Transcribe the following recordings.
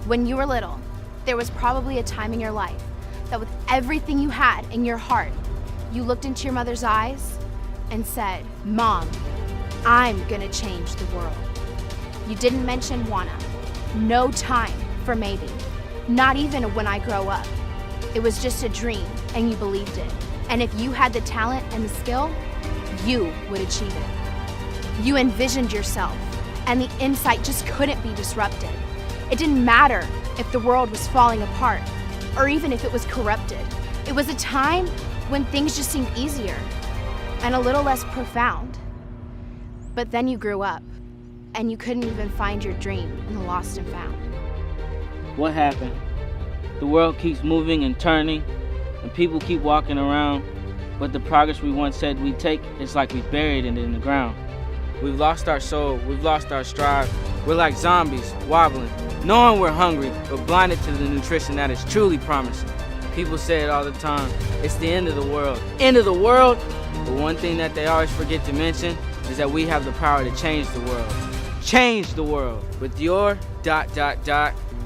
When you were little, there was probably a time in your life that with everything you had in your heart, you looked into your mother's eyes and said, "Mom, I'm gonna change the world." You didn't mention wanna. No time for maybe. Not even a when I grow up. It was just a dream and you believed it. And if you had the talent and the skill, you would achieve it. You envisioned yourself and the insight just couldn't be disrupted. It didn't matter if the world was falling apart or even if it was corrupted. It was a time when things just seemed easier and a little less profound. But then you grew up and you couldn't even find your dream in the lost and found. What happened? The world keeps moving and turning, and people keep walking around, but the progress we once said we'd take, it's like we buried it in the ground. We've lost our soul, we've lost our stride. We're like zombies, wobbling, knowing we're hungry, but blinded to the nutrition that is truly promising. People say it all the time, it's the end of the world. End of the world? But one thing that they always forget to mention is that we have the power to change the world. Change the world with your ...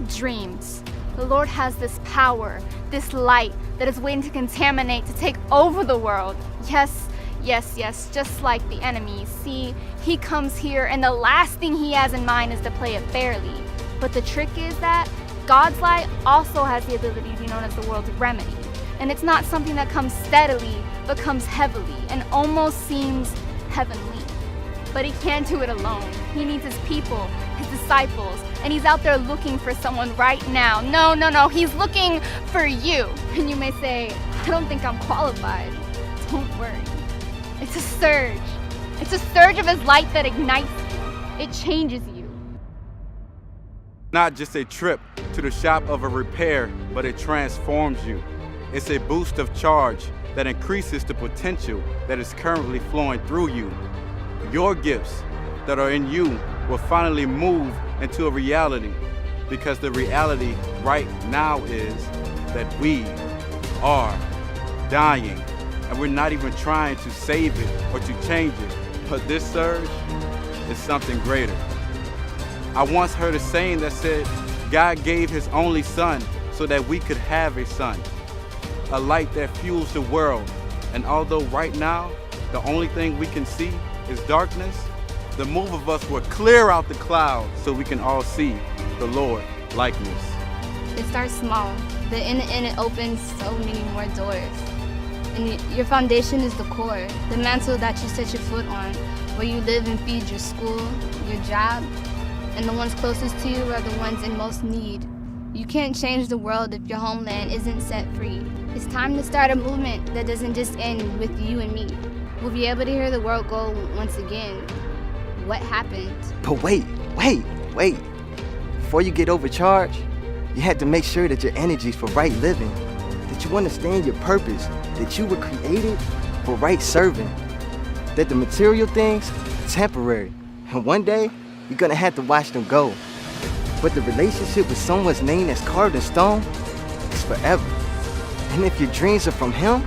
dreams. The Lord has this power, this light that is waiting to contaminate, to take over the world. Yes, just like the enemy. See, he comes here and the last thing he has in mind is to play it fairly. But the trick is that God's light also has the ability to be known as the world's remedy. And it's not something that comes steadily, but comes heavily and almost seems heavenly. But he can't do it alone. He needs his people, his disciples, and he's out there looking for someone right now. No, he's looking for you. And you may say, I don't think I'm qualified. Don't worry. It's a surge. It's a surge of his light that ignites you. It changes you. Not just a trip to the shop of a repair, but it transforms you. It's a boost of charge that increases the potential that is currently flowing through you. Your gifts that are in you will finally move into a reality, because the reality right now is that we are dying, and we're not even trying to save it or to change it. But this surge is something greater. I once heard a saying that said, God gave his only son so that we could have a son, a light that fuels the world. And although right now, the only thing we can see is darkness, the move of us will clear out the clouds so we can all see the Lord likeness. It starts small, but in the end it opens so many more doors. And your foundation is the core, the mantle that you set your foot on, where you live and feed your school, your job, and the ones closest to you are the ones in most need. You can't change the world if your homeland isn't set free. It's time to start a movement that doesn't just end with you and me. We'll be able to hear the world go once again. What happened? But wait. Before you get overcharged, you have to make sure that your energy's for right living, that you understand your purpose, that you were created for right serving, that the material things are temporary, and one day you're gonna have to watch them go. But the relationship with someone's name that's carved in stone is forever. And if your dreams are from him,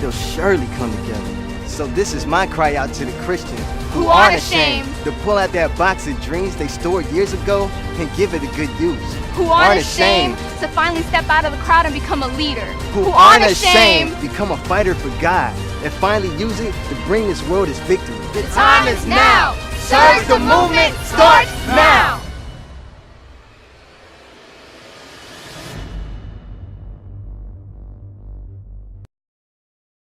they'll surely come together. So this is my cry out to the Christians who aren't ashamed to pull out that box of dreams they stored years ago and give it a good use. Who aren't ashamed to finally step out of the crowd and become a leader. Who aren't ashamed become a fighter for God and finally use it to bring this world his victory. The time is now. Serve the movement.